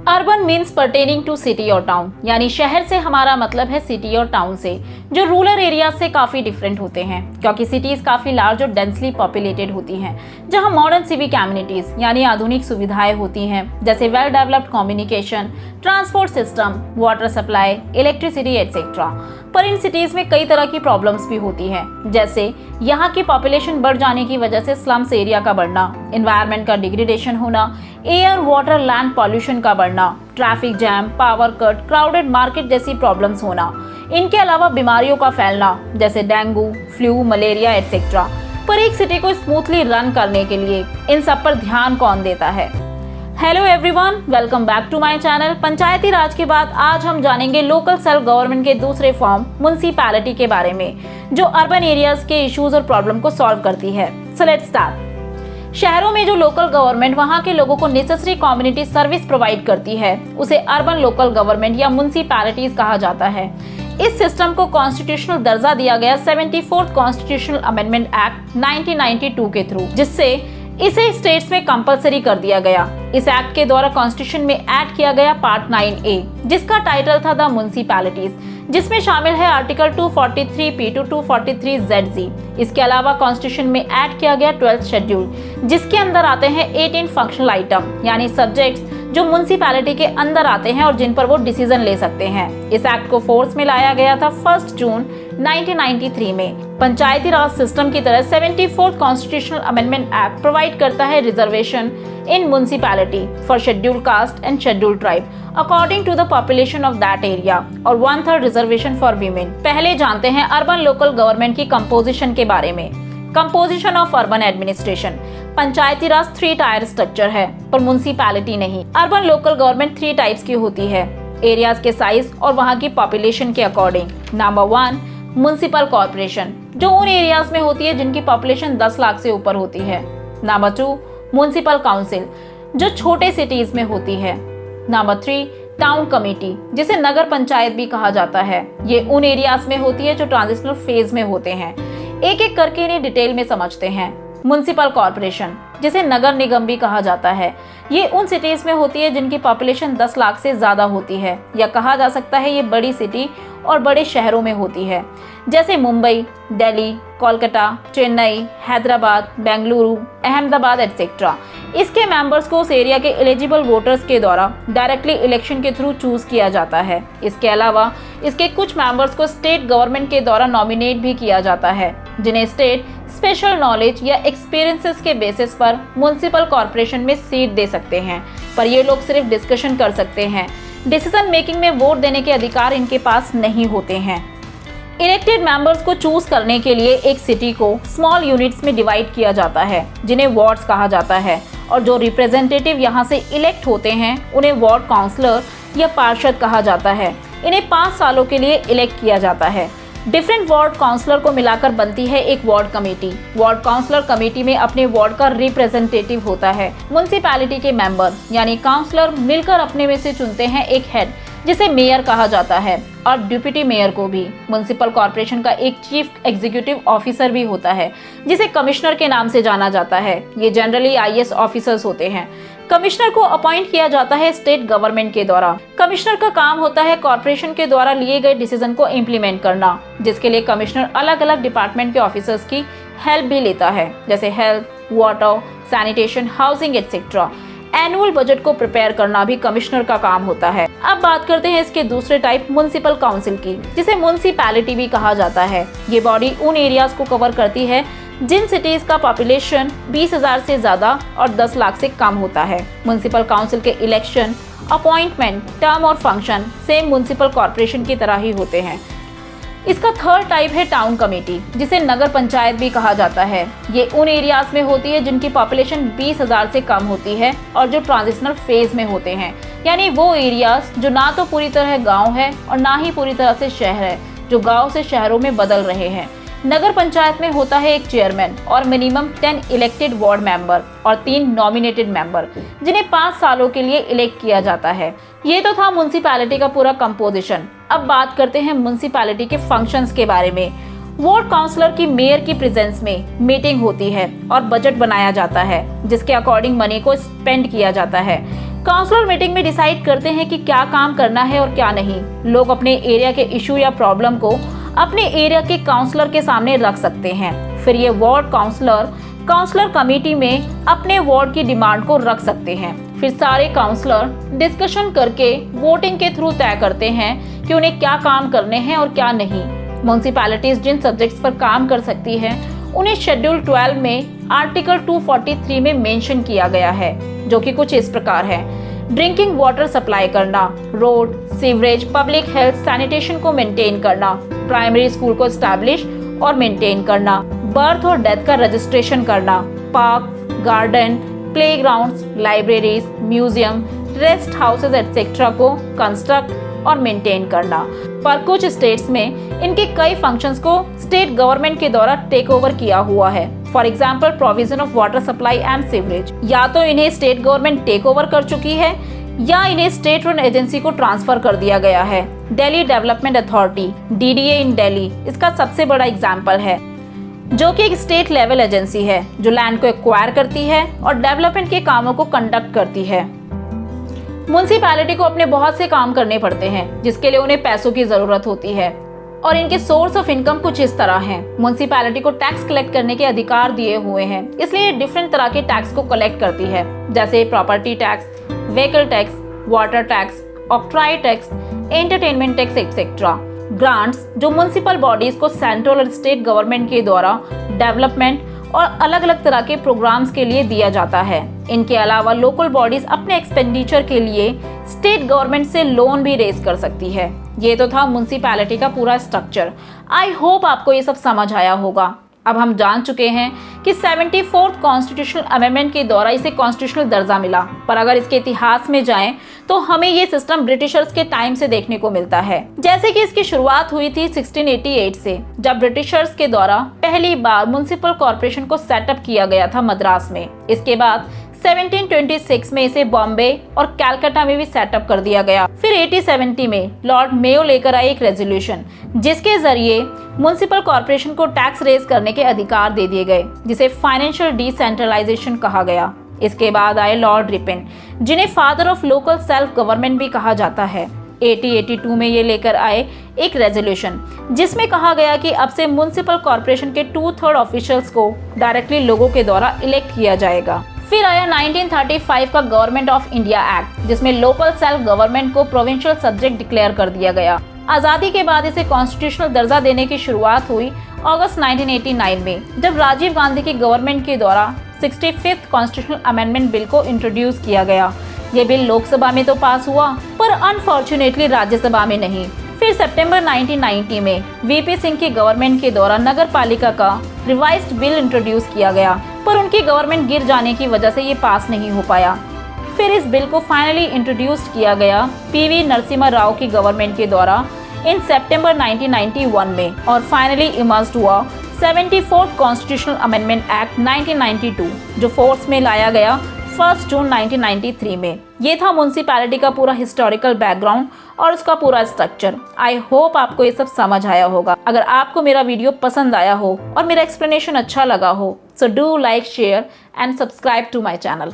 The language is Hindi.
Urban means pertaining to city और टाउन, यानी शहर से हमारा मतलब है सिटी और टाउन से, जो रूरल एरिया से काफ़ी डिफरेंट होते हैं, क्योंकि सिटीज़ काफ़ी लार्ज और डेंसली पॉपुलेटेड होती हैं, जहां मॉडर्न सिविक एमिनिटीज़ यानी आधुनिक सुविधाएं होती हैं, जैसे well developed communication, transport system, water supply, electricity etcetera. पर इन सिटीज़ में कई तरह की प्रॉब्लम्स भी होती हैं, जैसे यहाँ की पॉपुलेशन बढ़ जाने की वजह से स्लम्स एरिया का बढ़ना, एनवायरनमेंट का डिग्रेडेशन होना, एयर वाटर लैंड पॉल्यूशन का बढ़ना, traffic jam, power cut, crowded market जैसी प्रॉब्लम्स होना। इनके अलावा बीमारियों का फैलना, जैसे डेंगू, फ्लू, मलेरिया एटसेट्रा। पर एक सिटी को स्मूथली रन करने के लिए इन सब पर ध्यान कौन देता है? Hello everyone, welcome back to my channel. पंचायती राज के बाद आज हम जानेंगे लोकल सेल्फ गवर्नमेंट के दूसरे फॉर्म म्युनिसिपैलिटी के बारे में, जो अर्बन एरियाज के इश्यूज और प्रॉब्लम को सॉल्व करती है। So let's start. शहरों में जो लोकल गवर्नमेंट वहां के लोगों को नेसेसरी कम्युनिटी सर्विस प्रोवाइड करती है, उसे अर्बन लोकल गवर्नमेंट या म्युनिसिपैलिटीज कहा जाता है। इस सिस्टम को कॉन्स्टिट्यूशनल दर्जा दिया गया 74th कॉन्स्टिट्यूशनल अमेंडमेंट एक्ट 1992 के थ्रू, जिससे इसे स्टेट्स में कंपलसरी कर दिया गया। इस एक्ट के द्वारा कॉन्स्टिट्यूशन में ऐड किया गया पार्ट 9A, जिसका टाइटल था द म्युनिसिपैलिटीज, जिसमें शामिल है आर्टिकल 243P to 243ZG। इसके अलावा कॉन्स्टिट्यूशन में ऐड किया गया 12th शेड्यूल, जिसके अंदर आते हैं 18 फंक्शनल आइटम यानी सब्जेक्ट्स जो म्युनिसिपैलिटी के अंदर आते हैं और जिन पर वो डिसीजन ले सकते हैं। इस एक्ट को फोर्स में लाया गया था 1 जून 1993 में। पंचायती राज सिस्टम की तरह 74th constitutional amendment act provide करता है reservation in municipality for scheduled caste and scheduled tribe according to the population of that area और 1/3 रिजर्वेशन फॉर वीमेन। पहले जानते हैं अर्बन लोकल गवर्नमेंट की कंपोजिशन के बारे में। Composition of urban administration. Panchayati Raj 3 tier structure है, पर म्युनिसिपैलिटी नहीं। अर्बन लोकल गवर्नमेंट 3 टाइप्स की होती है, एरियाज के साइज और वहां की पॉपुलेशन के अकॉर्डिंग। नंबर 1, म्युनिसिपल कॉर्पोरेशन, जो उन एरियाज में होती है जिनकी पॉपुलेशन 10 लाख से ऊपर होती है। नंबर 2, म्युनिसिपल काउंसिल, जो छोटे सिटीज में होती है। नंबर 3, टाउन कमेटी, जिसे नगर पंचायत भी कहा जाता है। ये उन एरियाज में होती है जो ट्रांजिशनल फेज में होते हैं। एक एक करके इन्हें डिटेल में समझते हैं। म्युनिसिपल कॉर्पोरेशन, जिसे नगर निगम भी कहा जाता है, ये उन सिटीज में होती है जिनकी पॉपुलेशन 10 लाख से ज्यादा होती है, या कहा जा सकता है ये बड़ी सिटी और बड़े शहरों में होती है, जैसे मुंबई, दिल्ली, कोलकाता, चेन्नई, हैदराबाद, बेंगलुरु, अहमदाबाद एटसेट्रा। इसके मेंबर्स को उस एरिया के एलिजिबल वोटर्स के द्वारा डायरेक्टली इलेक्शन के थ्रू चूज किया जाता है। इसके अलावा इसके कुछ मेंबर्स को स्टेट गवर्नमेंट के द्वारा नॉमिनेट भी किया जाता है, जिन्हें स्टेट स्पेशल नॉलेज या एक्सपीरियंसेस के बेसिस पर म्युनिसिपल कॉर्पोरेशन में सीट दे सकते हैं। पर ये लोग सिर्फ डिस्कशन कर सकते हैं, डिसीजन मेकिंग में वोट देने के अधिकार इनके पास नहीं होते हैं। इलेक्टेड मेंबर्स को चूज करने के लिए एक सिटी को स्मॉल यूनिट्स में डिवाइड किया जाता है, जिन्हें वार्ड्स कहा जाता है, और जो रिप्रेजेंटेटिव यहाँ से इलेक्ट होते हैं उन्हें वार्ड काउंसलर या पार्षद कहा जाता है। इन्हें 5 सालों के लिए इलेक्ट किया जाता है। डिफरेंट वार्ड काउंसलर को मिलाकर बनती है एक ward committee. Ward councillor committee में अपने वार्ड का रिप्रेजेंटेटिव होता है। म्युनिसिपैलिटी के मेंबर यानी काउंसलर मिलकर अपने में से चुनते हैं एक हेड, जिसे मेयर कहा जाता है, और डिप्टी मेयर को भी। म्युनिसिपल कॉर्पोरेशन का एक चीफ एग्जीक्यूटिव ऑफिसर भी होता है, जिसे कमिश्नर के नाम से जाना जाता है। ये जनरली IAS ऑफिसर्स होते हैं। कमिश्नर को अपॉइंट किया जाता है स्टेट गवर्नमेंट के द्वारा। कमिश्नर का काम होता है कॉर्पोरेशन के द्वारा लिए गए डिसीजन को इम्प्लीमेंट करना, जिसके लिए कमिश्नर अलग अलग डिपार्टमेंट के ऑफिसर्स की हेल्प भी लेता है, जैसे health, water, sanitation, housing etcetera. Annual budget को प्रिपेयर करना भी कमिश्नर का काम होता है। अब बात करते हैं इसके दूसरे टाइप म्युनिसिपल काउंसिल की, जिसे म्युनिसिपैलिटी भी कहा जाता है। ये बॉडी उन एरियाज को कवर करती है जिन सिटीज का पॉपुलेशन 20,000 से ज्यादा और 10 लाख से कम होता है। म्युनिसिपल काउंसिल के इलेक्शन, अपॉइंटमेंट, टर्म और फंक्शन सेम म्युनिसिपल कॉर्पोरेशन की तरह ही होते हैं। इसका थर्ड टाइप है टाउन कमेटी, जिसे नगर पंचायत भी कहा जाता है। ये उन एरियाज में होती है जिनकी पॉपुलेशन 20,000 से कम होती है और जो ट्रांजिशनल फेज में होते हैं, यानी वो एरियाज जो ना तो पूरी तरह गांव है और ना ही पूरी तरह से शहर है, जो गांव से शहरों में बदल रहे हैं। नगर पंचायत में होता है एक चेयरमैन और मिनिमम 10 इलेक्टेड वार्ड मेंबर और 3 नॉमिनेटेड मेंबर, जिन्हें 5 सालों के लिए इलेक्ट किया जाता है। ये तो था म्युनिसिपैलिटी का पूरा कंपोजिशन। अब बात करते हैं म्युनिसिपैलिटी के फंक्शंस के बारे में। वार्ड काउंसलर की मेयर की प्रेजेंस में मीटिंग होती है और बजट बनाया जाता है, जिसके अकॉर्डिंग मनी को स्पेंड किया जाता है। काउंसलर मीटिंग में डिसाइड करते हैं कि क्या काम करना है और क्या नहीं। लोग अपने एरिया के इशू या प्रॉब्लम को अपने एरिया के काउंसलर के सामने रख सकते हैं। फिर ये वार्ड काउंसलर कमेटी में अपने वार्ड की डिमांड को रख सकते हैं। फिर सारे काउंसलर डिस्कशन करके वोटिंग के थ्रू तय करते हैं कि उन्हें क्या काम करने हैं और क्या नहीं। म्युनिसिपैलिटीज जिन सब्जेक्ट्स पर काम कर सकती है उन्हें शेड्यूल 12 में आर्टिकल 243 में मेंशन किया गया है, जो कि कुछ इस प्रकार है। ड्रिंकिंग वाटर सप्लाई करना, road, sewerage, public health, sanitation को मेंटेन करना, प्राइमरी स्कूल को एस्टैब्लिश और मेंटेन करना, बर्थ और डेथ का रजिस्ट्रेशन करना, park, garden, playgrounds, libraries, museum, rest houses etcetera को कंस्ट्रक्ट और मेंटेन करना। पर कुछ स्टेट्स में इनके कई फंक्शंस को स्टेट गवर्नमेंट के द्वारा टेक ओवर किया हुआ है। For example provision of water supply and sewerage, या तो इन्हें स्टेट गवर्नमेंट टेक ओवर कर चुकी है या इन्हें स्टेट रन एजेंसी को ट्रांसफर कर दिया गया है। दिल्ली डेवलपमेंट अथॉरिटी DDA इन दिल्ली इसका सबसे बड़ा एग्जाम्पल है, जो कि एक स्टेट लेवल एजेंसी है जो लैंड को एक्वायर करती है और डेवलपमेंट के कामों को कंडक्ट करती है। म्युनिसिपैलिटी को अपने बहुत से काम करने पड़ते हैं जिसके लिए उन्हें पैसों की जरूरत होती है और इनके सोर्स ऑफ इनकम कुछ इस तरह हैं। म्युनिसिपैलिटी को टैक्स कलेक्ट करने के अधिकार दिए हुए हैं, इसलिए डिफरेंट तरह के टैक्स को कलेक्ट करती है, जैसे property tax, vehicle tax, water tax, octroi tax, entertainment tax etcetera. Grants जो म्युनिसिपल बॉडीज को सेंट्रल और स्टेट गवर्नमेंट के द्वारा डेवलपमेंट और अलग अलग तरह के प्रोग्राम्स के लिए दिया जाता है। इनके अलावा लोकल बॉडीज अपने एक्सपेंडिचर के लिए स्टेट गवर्नमेंट से लोन भी रेज कर सकती है। ये तो था म्युनिसिपैलिटी का पूरा स्ट्रक्चर। आई होप आपको ये सब समझ आया होगा। अब हम जान चुके हैं कि 74th कॉन्स्टिट्यूशनल अमेंडमेंट के द्वारा इसे कॉन्स्टिट्यूशनल दर्जा मिला, पर अगर इसके इतिहास में जाएं तो हमें ये सिस्टम ब्रिटिशर्स के टाइम से देखने को मिलता है। जैसे कि इसकी शुरुआत हुई थी 1688 से, जब ब्रिटिशर्स के द्वारा पहली बार म्युनिसिपल कॉर्पोरेशन को सेटअप किया गया था मद्रास में। इसके बाद 1726 में इसे बॉम्बे और कलकत्ता में भी सेटअप कर दिया गया। फिर 1870 में लॉर्ड मेयो लेकर आए एक रेजोल्यूशन जिसके जरिए म्युनिसिपल कॉर्पोरेशन को टैक्स रेज करने के अधिकार दे दिए गए, जिसे फाइनेंशियल डिसेंट्रलाइजेशन कहा गया। इसके बाद आए लॉर्ड रिपन, जिन्हें father of local self government भी कहा जाता है। 1882 में ये लेकर आए एक रेजोल्यूशन जिसमें कहा गया कि अब से म्युनिसिपल कॉर्पोरेशन के 2/3 ऑफिशियल्स को डायरेक्टली लोगों के द्वारा इलेक्ट किया जाएगा। फिर आया 1935 का गवर्नमेंट ऑफ इंडिया एक्ट, जिसमें लोकल सेल्फ गवर्नमेंट को प्रोविंशियल सब्जेक्ट डिक्लेयर कर दिया गया। आज़ादी के बाद इसे कॉन्स्टिट्यूशनल दर्जा देने की शुरुआत हुई अगस्त 1989 में, जब राजीव गांधी की गवर्नमेंट के द्वारा 65th कॉन्स्टिट्यूशनल अमेंडमेंट बिल को इंट्रोड्यूस किया गया। ये बिल लोकसभा में तो पास हुआ, पर अनफॉर्चुनेटली राज्यसभा में नहीं। फिर सितंबर 1990 में VP सिंह की गवर्नमेंट के द्वारा नगर पालिका का रिवाइज्ड बिल इंट्रोड्यूस किया गया, पर उनकी गवर्नमेंट गिर जाने की वजह से ये पास नहीं हो पाया। फिर इस बिल को फाइनली इंट्रोड्यूस किया गया PV नरसिम्हा राव की गवर्नमेंट के द्वारा इन सितंबर 1991 में, और फाइनली इमर्ज्ड हुआ 74th कॉन्स्टिट्यूशनल अमेंडमेंट एक्ट 1992, जो फोर्स में लाया गया 1 जून 1993 में। ये था म्युनिसिपैलिटी का पूरा हिस्टोरिकल बैकग्राउंड और उसका पूरा स्ट्रक्चर। आई होप आपको ये सब समझ आया होगा। अगर आपको मेरा वीडियो पसंद आया हो और मेरा एक्सप्लेनेशन अच्छा लगा हो, so do like, share and subscribe to my channel.